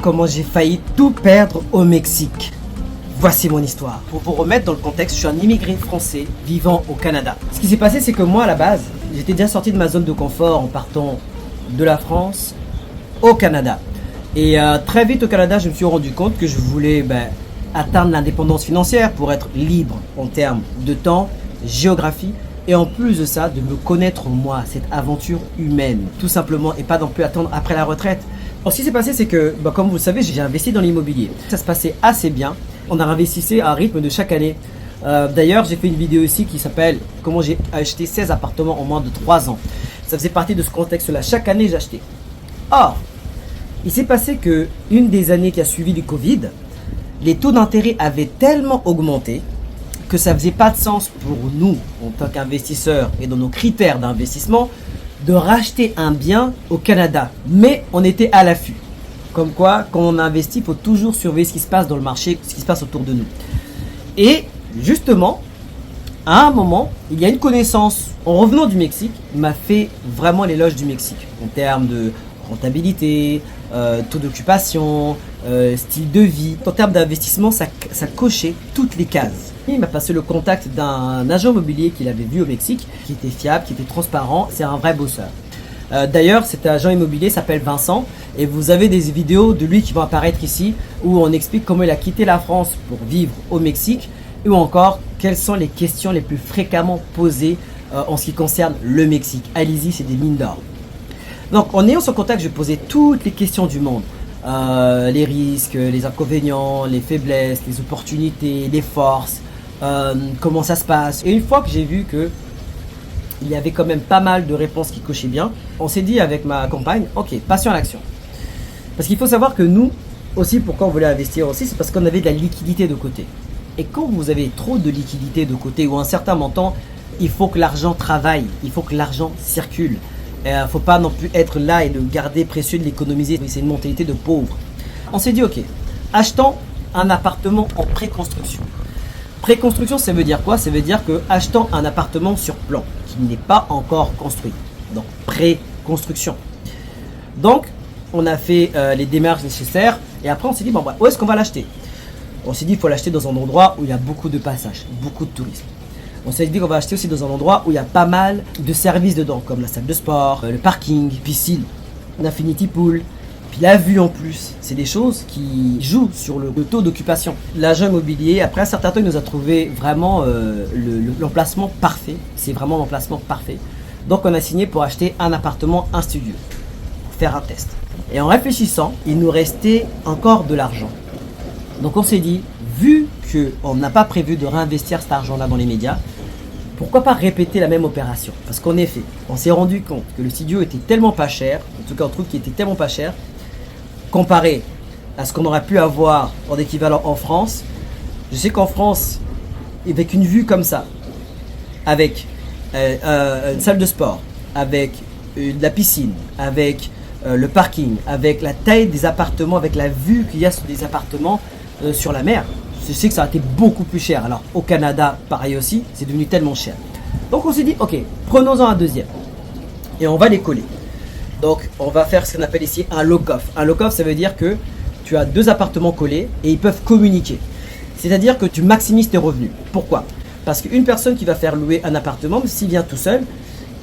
Comment j'ai failli tout perdre au Mexique. Voici mon histoire. Pour vous remettre dans le contexte, je suis un immigré français vivant au Canada. Ce qui s'est passé, c'est que moi, à la base, j'étais déjà sorti de ma zone de confort en partant de la France au Canada. Et très vite au Canada, je me suis rendu compte que je voulais atteindre l'indépendance financière pour être libre en termes de temps, géographie et en plus de ça, de me connaître moi, cette aventure humaine, tout simplement, et pas non plus attendre après la retraite. Alors, ce qui s'est passé, c'est que, comme vous le savez, j'ai investi dans l'immobilier. Ça se passait assez bien. On a investissé à un rythme de chaque année. D'ailleurs, j'ai fait une vidéo ici qui s'appelle « Comment j'ai acheté 16 appartements en moins de 3 ans ». Ça faisait partie de ce contexte-là. Chaque année, j'achetais. Or, il s'est passé que une des années qui a suivi du Covid, les taux d'intérêt avaient tellement augmenté que ça faisait pas de sens pour nous, en tant qu'investisseurs et dans nos critères d'investissement, de racheter un bien au Canada. Mais on était à l'affût. Comme quoi, quand on investit, il faut toujours surveiller ce qui se passe dans le marché, ce qui se passe autour de nous. Et justement, à un moment, il y a une connaissance, en revenant du Mexique, m'a fait vraiment l'éloge du Mexique. En termes de rentabilité, taux d'occupation, style de vie. En termes d'investissement, ça cochait toutes les cases. Il m'a passé le contact d'un agent immobilier qu'il avait vu au Mexique, qui était fiable, qui était transparent. C'est un vrai bosseur. D'ailleurs, cet agent immobilier s'appelle Vincent et vous avez des vidéos de lui qui vont apparaître ici où on explique comment il a quitté la France pour vivre au Mexique ou encore quelles sont les questions les plus fréquemment posées en ce qui concerne le Mexique. Allez-y, c'est des mines d'or. Donc, en ayant son contact, je posais toutes les questions du monde. Les risques, les inconvénients, les faiblesses, les opportunités, les forces, comment ça se passe. Et une fois que j'ai vu que il y avait quand même pas mal de réponses qui cochaient bien, on s'est dit avec ma compagne, ok, passons à l'action. Parce qu'il faut savoir que nous, aussi, pourquoi on voulait investir aussi, c'est parce qu'on avait de la liquidité de côté. Et quand vous avez trop de liquidité de côté ou un certain montant, il faut que l'argent travaille, il faut que l'argent circule. Il ne faut pas non plus être là et le garder précieux, de l'économiser. C'est une mentalité de pauvre. On s'est dit, ok, achetons un appartement en préconstruction. Préconstruction, ça veut dire quoi? Ça veut dire que achetant un appartement sur plan qui n'est pas encore construit. Donc, préconstruction. Donc, on a fait les démarches nécessaires et après on s'est dit, bon, où est-ce qu'on va l'acheter? On s'est dit, il faut l'acheter dans un endroit où il y a beaucoup de passages, beaucoup de tourisme. On s'est dit qu'on va acheter aussi dans un endroit où il y a pas mal de services dedans, comme la salle de sport, le parking, piscine, l'infinity pool. Puis la vue en plus, c'est des choses qui jouent sur le taux d'occupation. L'agent immobilier, après un certain temps, il nous a trouvé vraiment l'emplacement parfait. C'est vraiment l'emplacement parfait. Donc on a signé pour acheter un appartement, un studio, pour faire un test. Et en réfléchissant, il nous restait encore de l'argent. Donc on s'est dit, vu qu'on n'a pas prévu de réinvestir cet argent-là dans les médias, pourquoi pas répéter la même opération? Parce qu'en effet, on s'est rendu compte que le studio était tellement pas cher, en tout cas on trouve qu'il était tellement pas cher, comparé à ce qu'on aurait pu avoir en équivalent en France. Je sais qu'en France, avec une vue comme ça, avec une salle de sport, avec de la piscine, avec le parking, avec la taille des appartements, avec la vue qu'il y a sur des appartements sur la mer, je sais que ça a été beaucoup plus cher. Alors au Canada, pareil aussi, c'est devenu tellement cher. Donc on s'est dit, ok, prenons-en un deuxième et on va les coller. Donc, on va faire ce qu'on appelle ici un lock-off. Un lock-off, ça veut dire que tu as deux appartements collés et ils peuvent communiquer. C'est-à-dire que tu maximises tes revenus. Pourquoi? Parce qu'une personne qui va faire louer un appartement, s'il vient tout seul,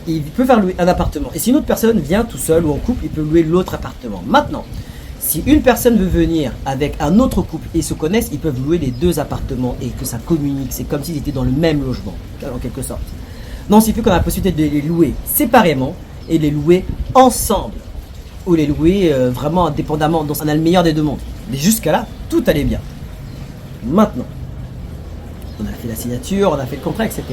il peut faire louer un appartement. Et si une autre personne vient tout seul ou en couple, il peut louer l'autre appartement. Maintenant, si une personne veut venir avec un autre couple et ils se connaissent, ils peuvent louer les deux appartements et que ça communique. C'est comme s'ils étaient dans le même logement, en quelque sorte. Non, il fait qu'on a la possibilité de les louer séparément et les louer ensemble ou les louer vraiment indépendamment. Donc on a le meilleur des deux mondes. Mais jusqu'à là, tout allait bien. Maintenant, on a fait la signature, on a fait le contrat, etc.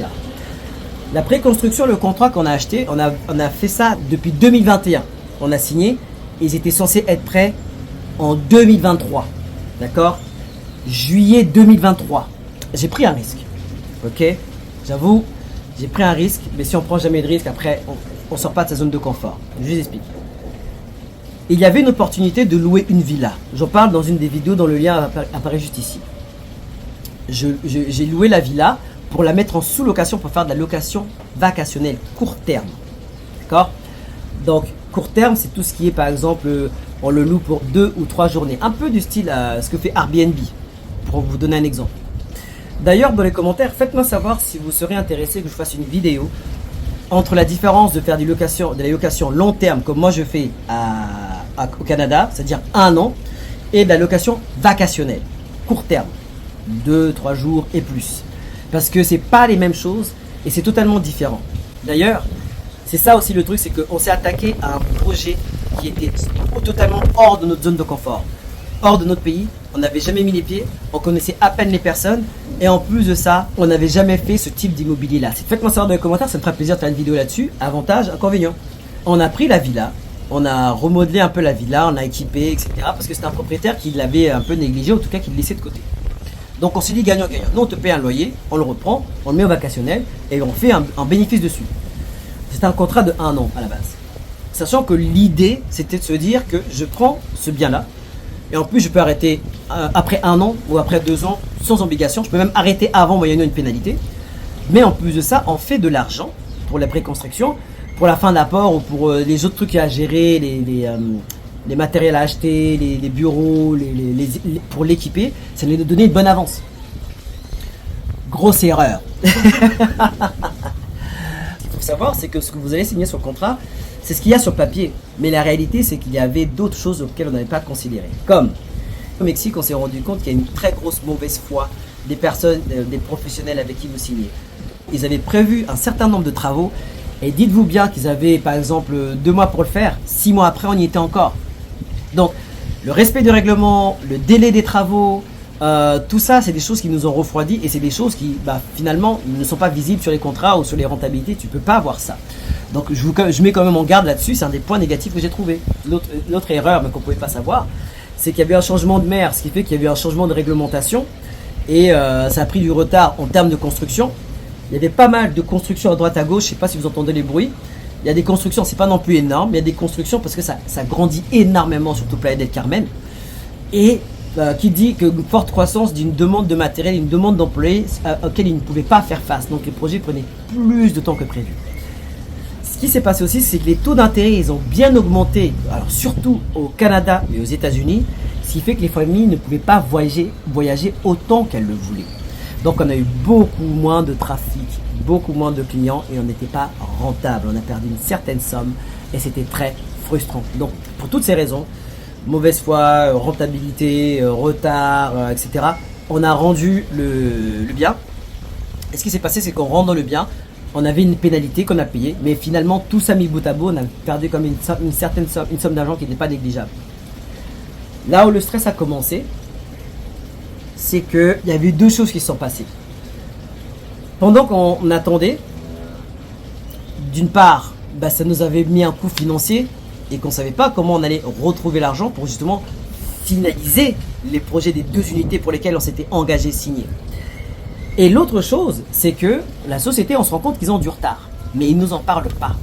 La préconstruction, le contrat qu'on a acheté, on a fait ça depuis 2021. On a signé et ils étaient censés être prêts en 2023. D'accord? Juillet 2023. J'ai pris un risque. Ok? J'avoue, j'ai pris un risque, mais si on prend jamais de risque, après, on sort pas de sa zone de confort. Je vous explique. Il y avait une opportunité de louer une villa. J'en parle dans une des vidéos dont le lien apparaît juste ici. J'ai loué la villa pour la mettre en sous-location pour faire de la location vacationnelle court terme. D'accord? Donc, court terme, c'est tout ce qui est par exemple on le loue pour 2 ou 3 journées. Un peu du style ce que fait Airbnb, pour vous donner un exemple. D'ailleurs, dans les commentaires, faites-moi savoir si vous serez intéressé que je fasse une vidéo entre la différence de faire de la location long terme, comme moi je fais au Canada, c'est-à-dire 1 an, et de la location vacationnelle, court terme, 2-3 jours et plus. Parce que c'est pas les mêmes choses et c'est totalement différent. D'ailleurs, c'est ça aussi le truc, c'est qu'on s'est attaqué à un projet qui était totalement hors de notre zone de confort, hors de notre pays. On n'avait jamais mis les pieds, on connaissait à peine les personnes et en plus de ça, on n'avait jamais fait ce type d'immobilier là. Faites-moi savoir dans les commentaires, ça me fera plaisir de faire une vidéo là-dessus. Avantages, inconvénients. On a pris la villa, on a remodelé un peu la villa, on a équipé, etc. Parce que c'était un propriétaire qui l'avait un peu négligé, en tout cas qui le laissait de côté. Donc on s'est dit gagnant-gagnant. Nous on te paye un loyer, on le reprend, on le met au vacationnel et on fait un bénéfice dessus. C'était un contrat de 1 an à la base. Sachant que l'idée c'était de se dire que je prends ce bien-là et en plus je peux arrêter après 1 an ou après 2 ans sans obligation. Je peux même arrêter avant moyennant une pénalité. Mais en plus de ça, on fait de l'argent pour la préconstruction, pour la fin d'apport ou pour les autres trucs à gérer, les matériels à acheter, les bureaux, pour l'équiper, ça nous donner une bonne avance. Grosse erreur. Ce qu'il faut savoir, c'est que ce que vous allez signer sur le contrat, c'est ce qu'il y a sur papier. Mais la réalité, c'est qu'il y avait d'autres choses auxquelles on n'avait pas considéré. Comme au Mexique, on s'est rendu compte qu'il y a une très grosse mauvaise foi des personnes, des professionnels avec qui vous signez. Ils avaient prévu un certain nombre de travaux et dites-vous bien qu'ils avaient par exemple 2 mois pour le faire, 6 mois après on y était encore. Donc le respect du règlement, le délai des travaux, tout ça c'est des choses qui nous ont refroidi et c'est des choses qui finalement ne sont pas visibles sur les contrats ou sur les rentabilités, tu peux pas avoir ça. Donc je mets quand même en garde là-dessus, c'est un des points négatifs que j'ai trouvé. L'autre erreur mais qu'on ne pouvait pas savoir, c'est qu'il y avait un changement de maire, ce qui fait qu'il y avait un changement de réglementation et ça a pris du retard en termes de construction. Il y avait pas mal de constructions à droite à gauche, je ne sais pas si vous entendez les bruits. Il y a des constructions, c'est pas non plus énorme, mais il y a des constructions parce que ça grandit énormément, surtout Playa del Carmen. Et qui dit qu'une forte croissance d'une demande de matériel, une demande d'employés auquel ils ne pouvaient pas faire face. Donc les projets prenaient plus de temps que prévu. Ce qui s'est passé aussi, c'est que les taux d'intérêt, ils ont bien augmenté, alors surtout au Canada et aux États-Unis, ce qui fait que les familles ne pouvaient pas voyager autant qu'elles le voulaient. Donc on a eu beaucoup moins de trafic, beaucoup moins de clients et on n'était pas rentable. On a perdu une certaine somme et c'était très frustrant. Donc pour toutes ces raisons, mauvaise foi, rentabilité, retard, etc., on a rendu le bien. Et ce qui s'est passé, c'est qu'on rentre dans le bien, on avait une pénalité qu'on a payée, mais finalement tout ça mis bout à bout, on a perdu comme une certaine somme, une somme d'argent qui n'était pas négligeable. Là où le stress a commencé, c'est qu'il y avait 2 choses qui se sont passées. Pendant qu'on attendait, d'une part, ça nous avait mis un coût financier et qu'on ne savait pas comment on allait retrouver l'argent pour justement finaliser les projets des 2 unités pour lesquelles on s'était engagé, signé. Et l'autre chose, c'est que la société, on se rend compte qu'ils ont du retard, mais ils ne nous en parlent pas.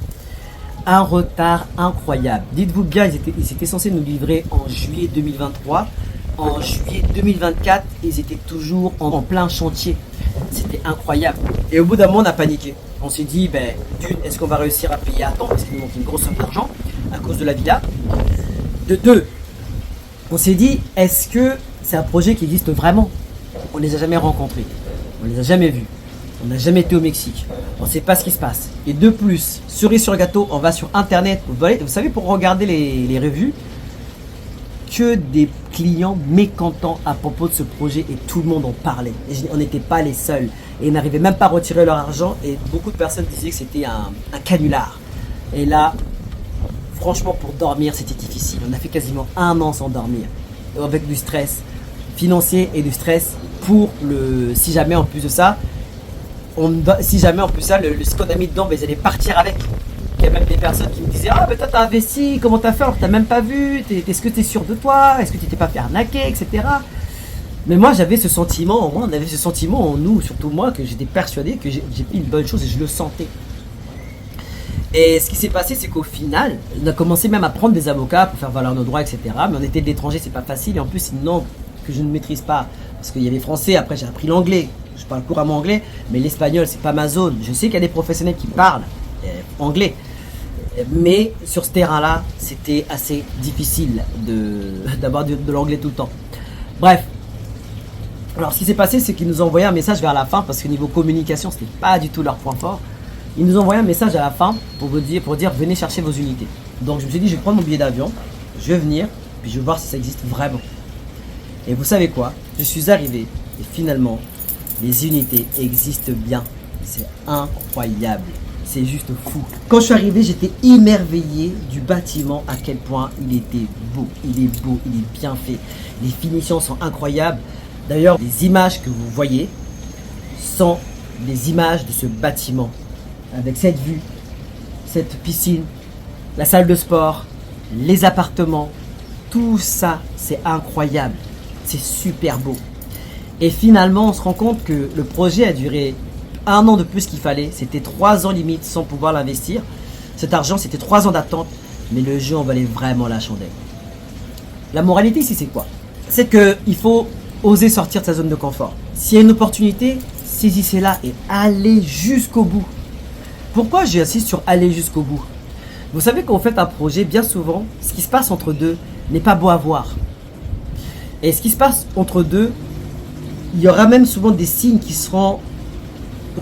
Un retard incroyable. Dites-vous bien, ils étaient censés nous livrer en juillet 2023. En juillet 2024, ils étaient toujours en plein chantier. C'était incroyable. Et au bout d'un moment, on a paniqué. On s'est dit, d'une, est-ce qu'on va réussir à payer à temps parce qu'il nous manque une grosse somme d'argent à cause de la villa. De 2, on s'est dit, est-ce que c'est un projet qui existe vraiment? On ne les a jamais rencontrés. On ne les a jamais vus. On n'a jamais été au Mexique. On ne sait pas ce qui se passe. Et de plus, cerise sur le gâteau, on va sur Internet. Vous savez, pour regarder les revues, que des clients mécontents à propos de ce projet et tout le monde en parlait. Et on n'était pas les seuls. Et ils n'arrivaient même pas à retirer leur argent et beaucoup de personnes disaient que c'était un canular. Et là, franchement, pour dormir, c'était difficile. On a fait quasiment 1 an sans dormir. Avec du stress financier et du stress pour si jamais en plus de ça, ce qu'on a mis dedans, ils allaient partir avec. Il y a même des personnes qui me disaient, ah, mais toi t'as investi, comment t'as fait alors que t'as même pas vu, est-ce que t'es sûr de toi, est-ce que tu t'es pas fait arnaquer, etc. Mais moi j'avais ce sentiment, on avait ce sentiment en nous, surtout moi, que j'étais persuadé que j'ai fait une bonne chose et je le sentais. Et ce qui s'est passé, c'est qu'au final, on a commencé même à prendre des avocats pour faire valoir nos droits, etc. Mais on était de l'étranger, c'est pas facile, et en plus c'est une langue que je ne maîtrise pas, parce qu'il y avait français, après j'ai appris l'anglais, je parle couramment anglais, mais l'espagnol c'est pas ma zone. Je sais qu'il y a des professionnels qui parlent anglais. Mais sur ce terrain-là, c'était assez difficile d'avoir de l'anglais tout le temps. Bref. Alors, ce qui s'est passé, c'est qu'ils nous ont envoyé un message vers la fin, parce que niveau communication, c'était pas du tout leur point fort. Ils nous ont envoyé un message à la fin pour dire venez chercher vos unités. Donc, je me suis dit, je vais prendre mon billet d'avion, je vais venir, puis je vais voir si ça existe vraiment. Et vous savez quoi? Je suis arrivé, et finalement, les unités existent bien. C'est incroyable. C'est juste fou. Quand je suis arrivé, j'étais émerveillé du bâtiment, à quel point il était beau. Il est beau, il est bien fait. Les finitions sont incroyables. D'ailleurs, les images que vous voyez sont des images de ce bâtiment. Avec cette vue, cette piscine, la salle de sport, les appartements. Tout ça, c'est incroyable. C'est super beau. Et finalement, on se rend compte que le projet a duré 1 an de plus qu'il fallait. C'était 3 ans limite sans pouvoir l'investir. Cet argent, c'était 3 ans d'attente. Mais le jeu en valait vraiment la chandelle. La moralité ici, c'est quoi? C'est qu'il faut oser sortir de sa zone de confort. S'il y a une opportunité, saisissez-la et allez jusqu'au bout. Pourquoi j'insiste sur aller jusqu'au bout? Vous savez, quand vous faites un projet, bien souvent, ce qui se passe entre deux n'est pas beau à voir. Et ce qui se passe entre deux, il y aura même souvent des signes qui seront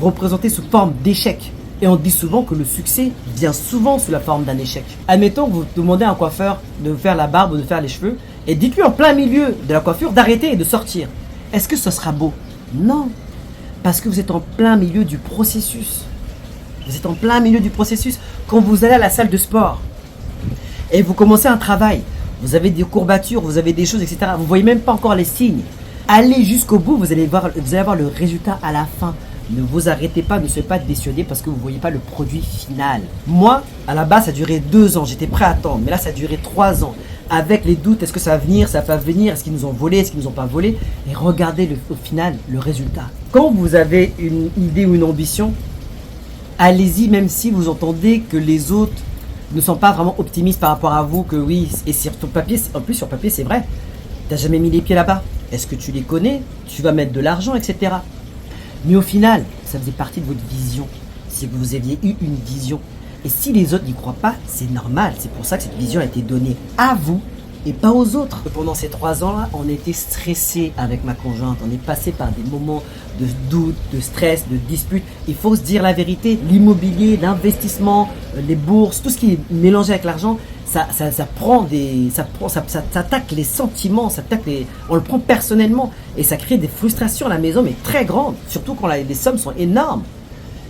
représentés sous forme d'échec. Et on dit souvent que le succès vient souvent sous la forme d'un échec. Admettons que vous demandez à un coiffeur de faire la barbe ou de faire les cheveux, et dites-lui en plein milieu de la coiffure d'arrêter et de sortir. Est-ce que ce sera beau? Non. Parce que vous êtes en plein milieu du processus. Vous êtes en plein milieu du processus. Quand vous allez à la salle de sport et vous commencez un travail, vous avez des courbatures, vous avez des choses, etc. Vous ne voyez même pas encore les signes. Allez jusqu'au bout, vous allez voir le résultat à la fin. Ne vous arrêtez pas, ne soyez pas déçus parce que vous ne voyez pas le produit final. Moi, à la base, ça a duré 2 ans. J'étais prêt à attendre. Mais là, ça a duré 3 ans. Avec les doutes, est-ce que ça va venir, ça va pas venir, est-ce qu'ils nous ont volé, est-ce qu'ils nous ont pas volé? Et regardez au final le résultat. Quand vous avez une idée ou une ambition, allez-y même si vous entendez que les autres ne sont pas vraiment optimistes par rapport à vous, que oui, et sur ton papier, en plus sur papier c'est vrai, tu n'as jamais mis les pieds là-bas. Est-ce que tu les connais? Tu vas mettre de l'argent, etc. Mais au final, ça faisait partie de votre vision. C'est que vous aviez eu une vision. Et si les autres n'y croient pas, c'est normal. C'est pour ça que cette vision a été donnée à vous et pas aux autres. Pendant ces 3 ans-là, on était stressé avec ma conjointe. On est passé par des moments de doute, de stress, de dispute. Il faut se dire la vérité. L'immobilier, l'investissement, les bourses, tout ce qui est mélangé avec l'argent, ça attaque les sentiments, on le prend personnellement et ça crée des frustrations à la maison, mais très grandes. Surtout quand les sommes sont énormes.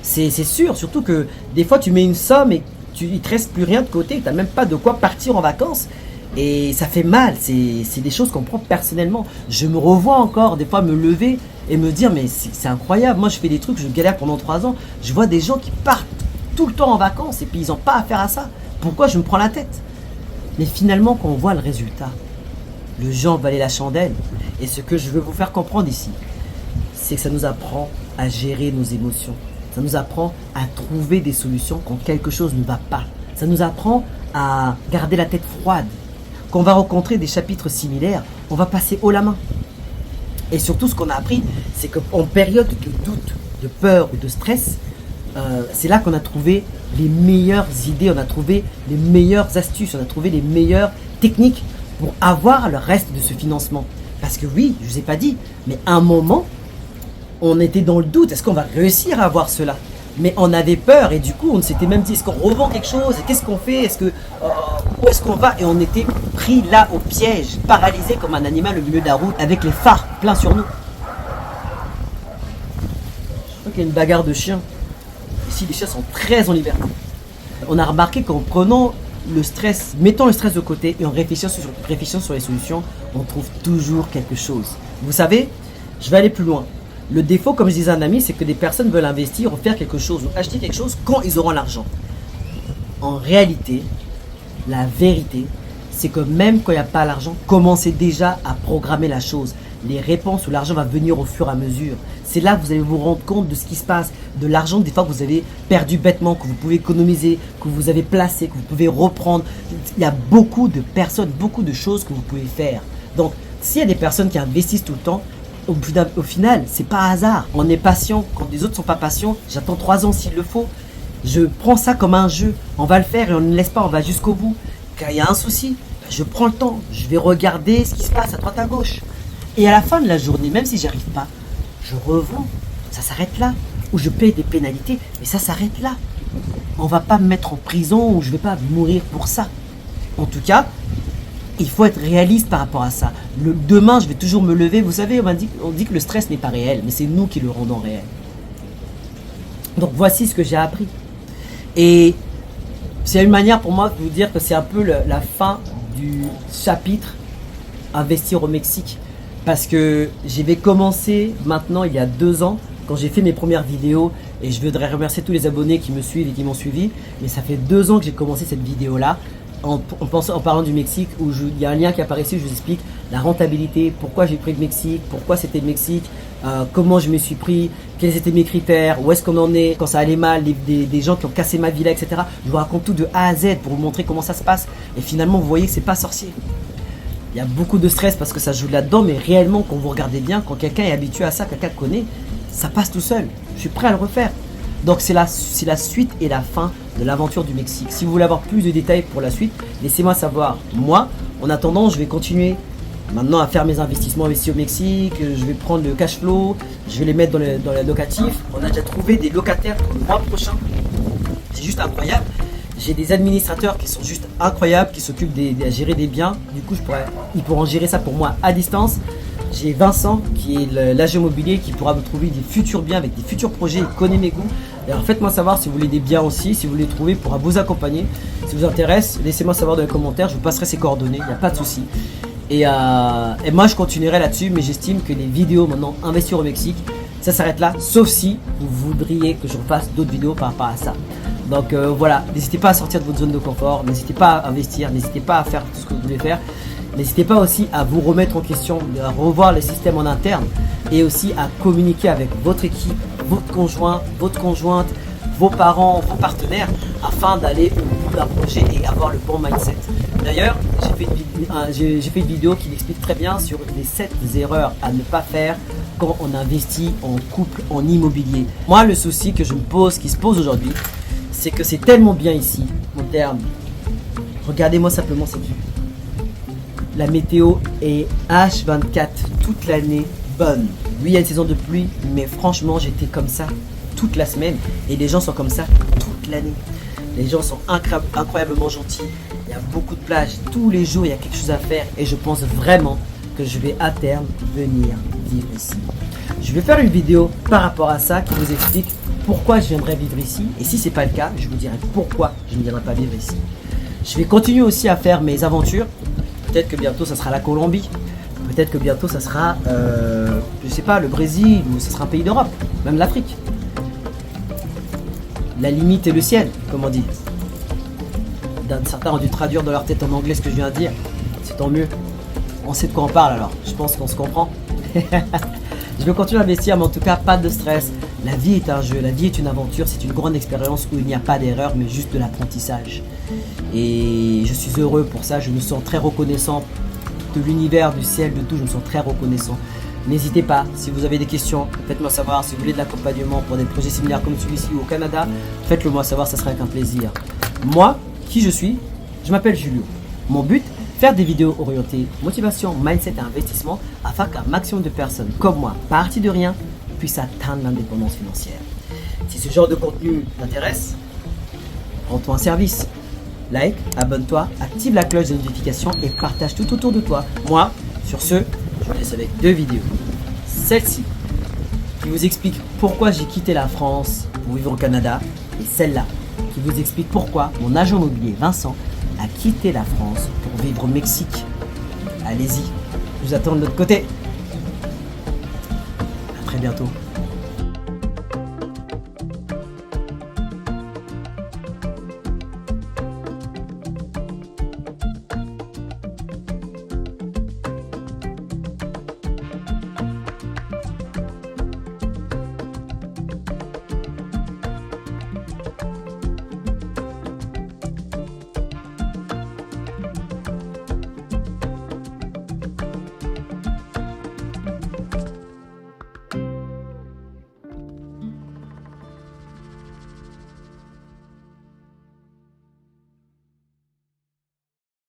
C'est sûr, surtout que des fois tu mets une somme et il ne te reste plus rien de côté, tu n'as même pas de quoi partir en vacances et ça fait mal, c'est des choses qu'on prend personnellement. Je me revois encore des fois me lever et me dire mais c'est incroyable, moi je fais des trucs, je galère pendant 3 ans, je vois des gens qui partent tout le temps en vacances et puis ils n'ont pas affaire à ça. Pourquoi je me prends la tête? Mais finalement quand on voit le résultat, le jeu en valait la chandelle. Et ce que je veux vous faire comprendre ici, c'est que ça nous apprend à gérer nos émotions. Ça nous apprend à trouver des solutions quand quelque chose ne va pas. Ça nous apprend à garder la tête froide. Quand on va rencontrer des chapitres similaires, on va passer haut la main. Et surtout, ce qu'on a appris, c'est qu'en période de doute, de peur ou de stress, c'est là qu'on a trouvé les meilleures idées, on a trouvé les meilleures astuces, on a trouvé les meilleures techniques pour avoir le reste de ce financement. Parce que oui, je ne vous ai pas dit, mais à un moment, on était dans le doute, est-ce qu'on va réussir à avoir cela? Mais on avait peur et du coup on s'était même dit, est-ce qu'on revend quelque chose? Et qu'est-ce qu'on fait? Où est-ce qu'on va? Et on était pris là au piège, paralysé comme un animal au milieu de la route, avec les phares pleins sur nous. Je crois qu'il y a une bagarre de chiens. Ici les chiens sont très en liberté. On a remarqué qu'en prenant le stress, mettant le stress de côté et en réfléchissant sur les solutions, on trouve toujours quelque chose. Vous savez, je vais aller plus loin. Le défaut, comme je disais à un ami, c'est que des personnes veulent investir ou faire quelque chose ou acheter quelque chose quand ils auront l'argent. En réalité, la vérité, c'est que même quand il n'y a pas l'argent, commencez déjà à programmer la chose. Les réponses ou l'argent va venir au fur et à mesure. C'est là que vous allez vous rendre compte de ce qui se passe, de l'argent des fois que vous avez perdu bêtement, que vous pouvez économiser, que vous avez placé, que vous pouvez reprendre. Il y a beaucoup de personnes, beaucoup de choses que vous pouvez faire. Donc, s'il y a des personnes qui investissent tout le temps, au final, c'est pas hasard. On est patient. Quand les autres sont pas patients, j'attends 3 ans s'il le faut. Je prends ça comme un jeu. On va le faire et on ne laisse pas, on va jusqu'au bout. Quand il y a un souci, je prends le temps. Je vais regarder ce qui se passe à droite à gauche. Et à la fin de la journée, même si j'y arrive pas, je revends. Ça s'arrête là. Ou je paye des pénalités, mais ça s'arrête là. On va pas me mettre en prison ou je vais pas mourir pour ça. En tout cas, il faut être réaliste par rapport à ça. Demain, je vais toujours me lever. Vous savez, on dit que le stress n'est pas réel, mais c'est nous qui le rendons réel. Donc voici ce que j'ai appris. Et c'est une manière pour moi de vous dire que c'est un peu la fin du chapitre investir au Mexique. Parce que je vais commencer maintenant il y a 2 ans, quand j'ai fait mes premières vidéos, et je voudrais remercier tous les abonnés qui me suivent et qui m'ont suivi. Mais ça fait 2 ans que j'ai commencé cette vidéo-là, en parlant du Mexique, où il y a un lien qui apparaît ici, je vous explique la rentabilité, pourquoi j'ai pris le Mexique, pourquoi c'était le Mexique, comment je me suis pris, quels étaient mes critères, où est-ce qu'on en est, quand ça allait mal, des gens qui ont cassé ma villa, etc. Je vous raconte tout de A à Z pour vous montrer comment ça se passe. Et finalement, vous voyez que c'est pas sorcier. Il y a beaucoup de stress parce que ça joue là-dedans, mais réellement, quand vous regardez bien, quand quelqu'un est habitué à ça, quelqu'un connaît, ça passe tout seul. Je suis prêt à le refaire. Donc c'est la suite et la fin de l'aventure du Mexique. Si vous voulez avoir plus de détails pour la suite, laissez-moi savoir. Moi, en attendant, je vais continuer maintenant à faire mes investissements investis au Mexique. Je vais prendre le cash flow, je vais les mettre dans les locatifs. On a déjà trouvé des locataires pour le mois prochain. C'est juste incroyable. J'ai des administrateurs qui sont juste incroyables, qui s'occupent de gérer des biens. Du coup, ils pourront gérer ça pour moi à distance. J'ai Vincent qui est l'agent immobilier qui pourra me trouver des futurs biens avec des futurs projets. Il connaît mes goûts. Alors faites-moi savoir si vous voulez des biens aussi, si vous voulez trouver, il pourra vous accompagner. Si vous intéresse, laissez-moi savoir dans les commentaires. Je vous passerai ses coordonnées, il n'y a pas de souci. Et moi, je continuerai là-dessus, mais j'estime que les vidéos maintenant investir au Mexique, ça s'arrête là. Sauf si vous voudriez que je refasse d'autres vidéos par rapport à ça. Donc voilà, n'hésitez pas à sortir de votre zone de confort, n'hésitez pas à investir, n'hésitez pas à faire tout ce que vous voulez faire. N'hésitez pas aussi à vous remettre en question, à revoir les systèmes en interne et aussi à communiquer avec votre équipe, votre conjoint, votre conjointe, vos parents, vos partenaires afin d'aller au bout d'un projet et avoir le bon mindset. D'ailleurs, j'ai fait une vidéo qui l'explique très bien sur les 7 erreurs à ne pas faire quand on investit en couple, en immobilier. Moi, le souci que je me pose, qui se pose aujourd'hui, c'est que c'est tellement bien ici, en termes. Regardez-moi simplement cette vue. La météo est H24 toute l'année bonne. Oui, il y a une saison de pluie, mais franchement, j'étais comme ça toute la semaine et les gens sont comme ça toute l'année. Les gens sont incroyablement gentils. Il y a beaucoup de plages. Tous les jours, il y a quelque chose à faire et je pense vraiment que je vais à terme venir vivre ici. Je vais faire une vidéo par rapport à ça qui vous explique pourquoi je viendrai vivre ici. Et si ce n'est pas le cas, je vous dirai pourquoi je ne viendrai pas vivre ici. Je vais continuer aussi à faire mes aventures. Peut-être que bientôt, ça sera la Colombie. Peut-être que bientôt, ça sera, je sais pas, le Brésil ou ça sera un pays d'Europe, même l'Afrique. La limite est le ciel, comme on dit. Certains ont dû traduire dans leur tête en anglais ce que je viens de dire. C'est tant mieux. On sait de quoi on parle alors. Je pense qu'on se comprend. Je vais continuer à investir, mais en tout cas, pas de stress. La vie est un jeu, la vie est une aventure, c'est une grande expérience où il n'y a pas d'erreur, mais juste de l'apprentissage. Et je suis heureux pour ça, je me sens très reconnaissant de l'univers, du ciel, de tout, je me sens très reconnaissant. N'hésitez pas, si vous avez des questions, faites-moi savoir. Si vous voulez de l'accompagnement pour des projets similaires comme celui-ci au Canada, faites-le moi savoir, ça sera avec un plaisir. Moi, qui je suis? Je m'appelle Julio. Mon but, faire des vidéos orientées motivation, mindset et investissement afin qu'un maximum de personnes comme moi, parties de rien, puissent atteindre l'indépendance financière. Si ce genre de contenu t'intéresse, rends-toi un service. Like, abonne-toi, active la cloche de notification et partage tout autour de toi. Moi, sur ce, je vous laisse avec 2 vidéos. Celle-ci, qui vous explique pourquoi j'ai quitté la France pour vivre au Canada, et celle-là, qui vous explique pourquoi mon agent immobilier Vincent a quitté la France pour vivre au Mexique. Allez-y, je vous attends de l'autre côté. À très bientôt.